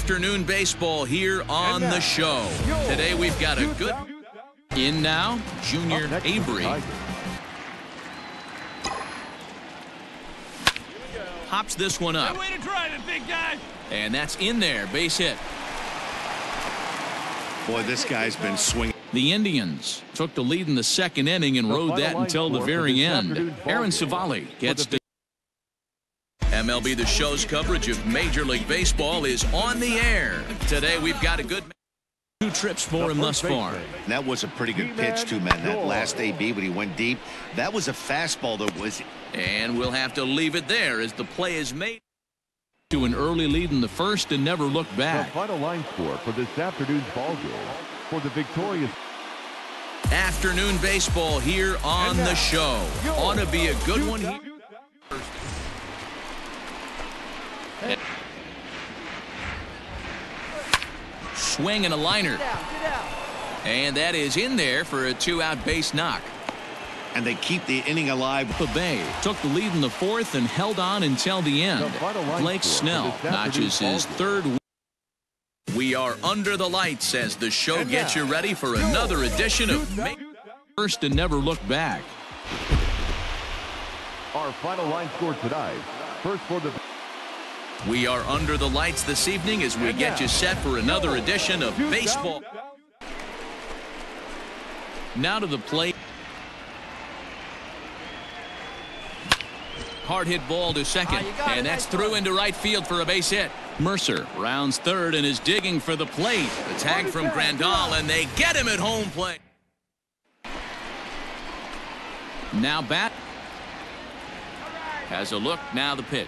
Afternoon baseball here on the show. Today we've got a good in now, Junior Avery. Hops this one up. Way to drive it, big guy. And that's in there, base hit. Boy, this guy's been swinging. The Indians took the lead in the second inning and rode that until the very end. Aaron Savali gets the MLB The Show's coverage of Major League Baseball is on the air. Today we've got a good 2 trips for him thus far. That was a pretty good pitch, too, man. That last AB when he went deep, that was a fastball that was. And we'll have to leave it there as the play is made to an early lead in the first and never look back. The final line score for this afternoon's ball game for the victorious. Afternoon baseball here on the show. Ought to be a good one here. Swing and a liner. And that is in there for a 2-out base knock. And they keep the inning alive. The Bay took the lead in the fourth and held on until the end. Blake Snell notches his third win. We are under the lights as the show gets you ready for another edition of First and Never Look Back. Our final line score tonight. First for the. We are under the lights this evening as we get you set for another edition of baseball. Now to the plate. Hard hit ball to second, and that's through into right field for a base hit. Mercer rounds third and is digging for the plate. The tag from Grandal, and they get him at home plate. Now bat. Has a look, now the pitch.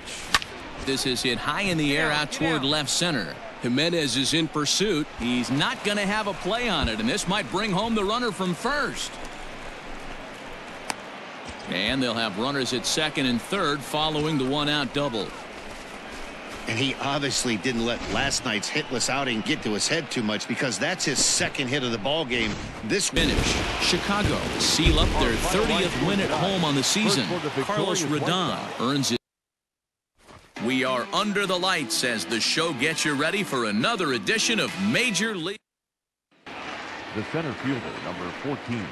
This is hit high in the air out toward left center. Jimenez is in pursuit. He's not going to have a play on it, and this might bring home the runner from first. And they'll have runners at second and third following the 1-out double. And he obviously didn't let last night's hitless outing get to his head too much, because that's his second hit of the ball game. This finish. Chicago seal up their 30th win at home on the season. Carlos Rodon earns it. We are under the lights as the show gets you ready for another edition of Major League. The center fielder, number 14,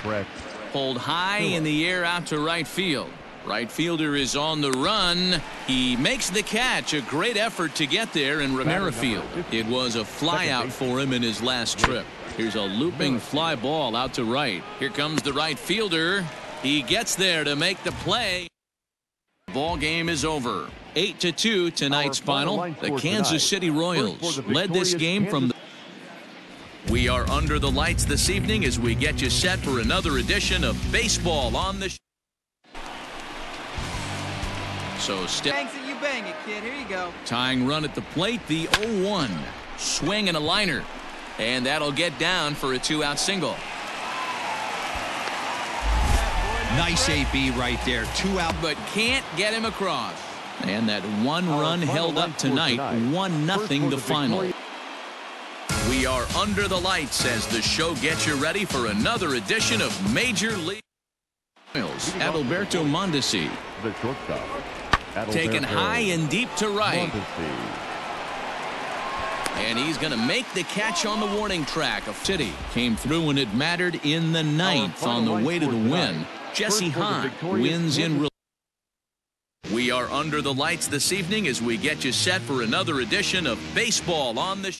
Brett. Pulled high in the air out to right field. Right fielder is on the run. He makes the catch. A great effort to get there in Rivera Field. It was a fly out for him in his last trip. Here's a looping fly ball out to right. Here comes the right fielder. He gets there to make the play. Ball game is over. 8-2 tonight's final. The Kansas City Royals led this game from the. We are under the lights this evening as we get you set for another edition of baseball on the. So Thanks that you bang it, kid. Here you go. Tying run at the plate, the 0-1. Swing and a liner. And that'll get down for a 2-out single. Nice AB right there. 2 out, but can't get him across. And that one run held up tonight. 1-0 the final. We are under the lights as the show gets you ready for another edition of Major League. Adalberto Mondesi. The shortstop. Taken high and deep to right. And he's going to make the catch on the warning track. Of City came through when it mattered in the 9th on the way to the win. Jesse Hahn wins in. We are under the lights this evening as we get you set for another edition of baseball on the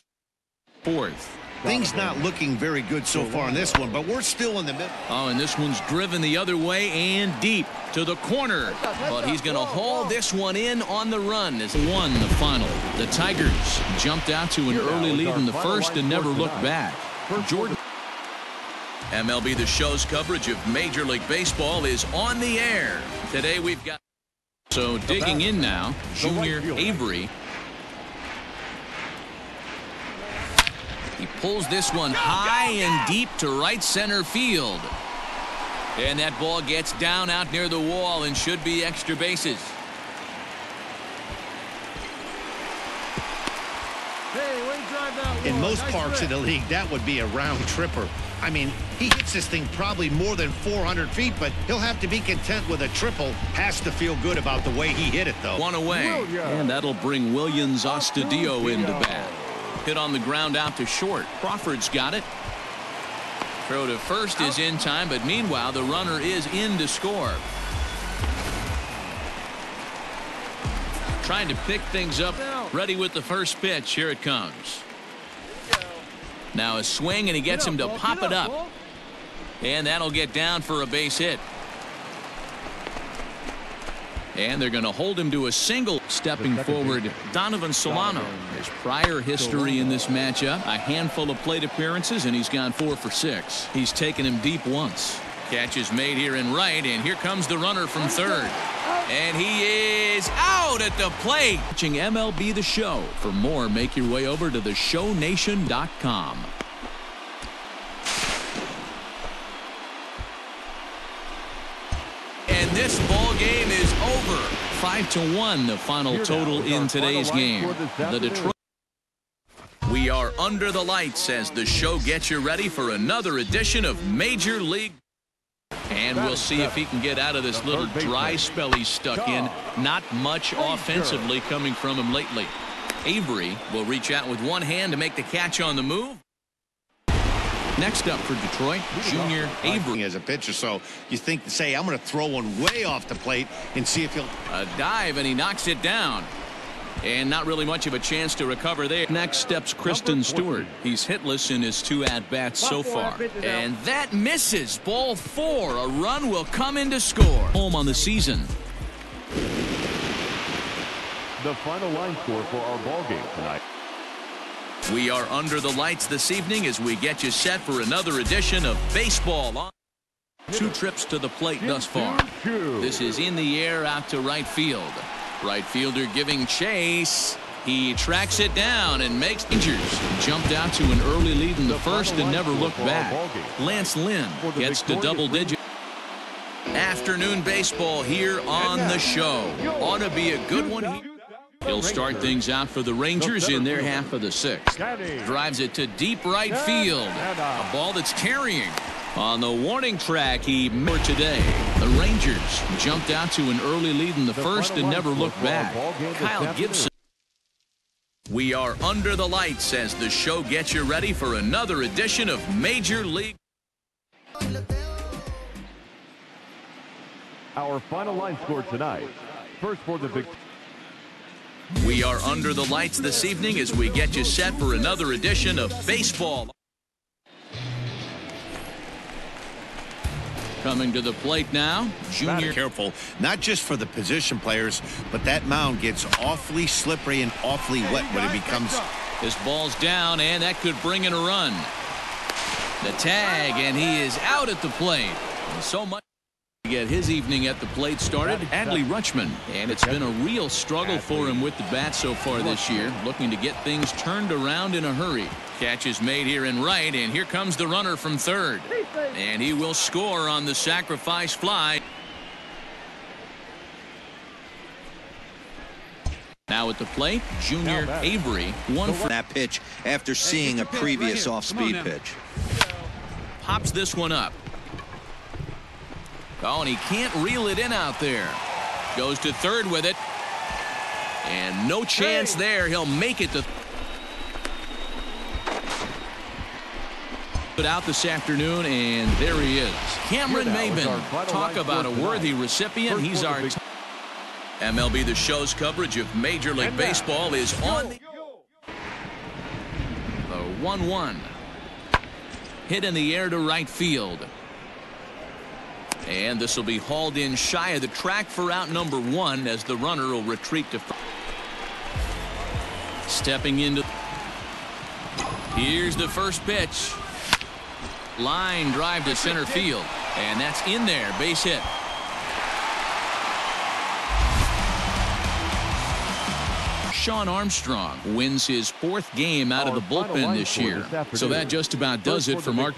4th. Things not looking very good so far in this one, but we're still in the middle. Oh, and this one's driven the other way and deep to the corner. But he's going to haul this one in on the run. As won the final. The Tigers jumped out to an early lead in the first and never looked back. Jordan. MLB The Show's coverage of Major League Baseball is on the air. Today we've got. So digging in now, Junior Avery. He pulls this one high and deep to right center field. And that ball gets down out near the wall and should be extra bases. In most parks of the league, that would be a round tripper. I mean, he hits this thing probably more than 400 feet, but he'll have to be content with a triple. Has to feel good about the way he hit it, though. One away, and that'll bring Williams Astudillo into bat. Hit on the ground out to short. Crawford's got it. Throw to first is in time, but meanwhile, the runner is in to score. Trying to pick things up. Ready with the first pitch. Here it comes. Now a swing, and he gets him to pop it up. And that'll get down for a base hit. And they're going to hold him to a single. Stepping forward, Donovan Solano. His prior history in this matchup, a handful of plate appearances, and he's gone 4 for 6. He's taken him deep once. Catch is made here in right, and here comes the runner from third. And he is out at the plate. Watching MLB The Show. For more, make your way over to theshownation.com. And this ball game is over. 5-1 the final total in today's game. The Detroit. We are under the lights as the show gets you ready for another edition of Major League. And we'll see if he can get out of this little dry spell he's stuck in. Not much offensively coming from him lately. Avery will reach out with one hand to make the catch on the move. Next up for Detroit, Junior Avery. As a pitcher, so you think to say, I'm going to throw one way off the plate and see if he'll. A dive, and he knocks it down. And not really much of a chance to recover there. Next steps Kristen Stewart. He's hitless in his 2 at-bats so far. And that misses. Ball 4. A run will come in to score. Home on the season. The final line score for our ball game tonight. We are under the lights this evening as we get you set for another edition of Baseball. 2 trips to the plate thus far. This is in the air out to right field. Right fielder giving chase. He tracks it down and makes Rangers. Jumped out to an early lead in the first and never looked back. Lance Lynn gets to double digit. Afternoon baseball here on the show. Ought to be a good one here. He'll start things out for the Rangers in their half of the 6th. Drives it to deep right field. A ball that's carrying. On the warning track, he more today. The Rangers jumped out to an early lead in the first and never looked back. Kyle Gibson. We are under the lights as the show gets you ready for another edition of Major League. Our final line score tonight. First for the big. We are under the lights this evening as we get you set for another edition of Baseball. Coming to the plate now, Junior. Careful, not just for the position players, but that mound gets awfully slippery and awfully wet when it becomes. This ball's down, and that could bring in a run. The tag, and he is out at the plate. And so much to get his evening at the plate started. Adley Rutschman, and it's been a real struggle for him with the bat so far this year, looking to get things turned around in a hurry. Catch is made here in right, and here comes the runner from third. And he will score on the sacrifice fly. Now at the plate, Junior Avery. 1 for that pitch after seeing a previous off-speed pitch. Pops this one up. Oh, and he can't reel it in out there. Goes to third with it. And no chance there. He'll make it to. Put out this afternoon, and there he is. Cameron Maben. Talk about a worthy recipient. He's our MLB The Show's coverage of Major League Baseball is on the 1-1. Hit in the air to right field. And this will be hauled in shy of the track for out number 1 as the runner will retreat to first. Stepping into. Here's the first pitch. Line drive to center field, and that's in there. Base hit. Sean Armstrong wins his 4th game out of the bullpen this year. So that just about does it for Mark.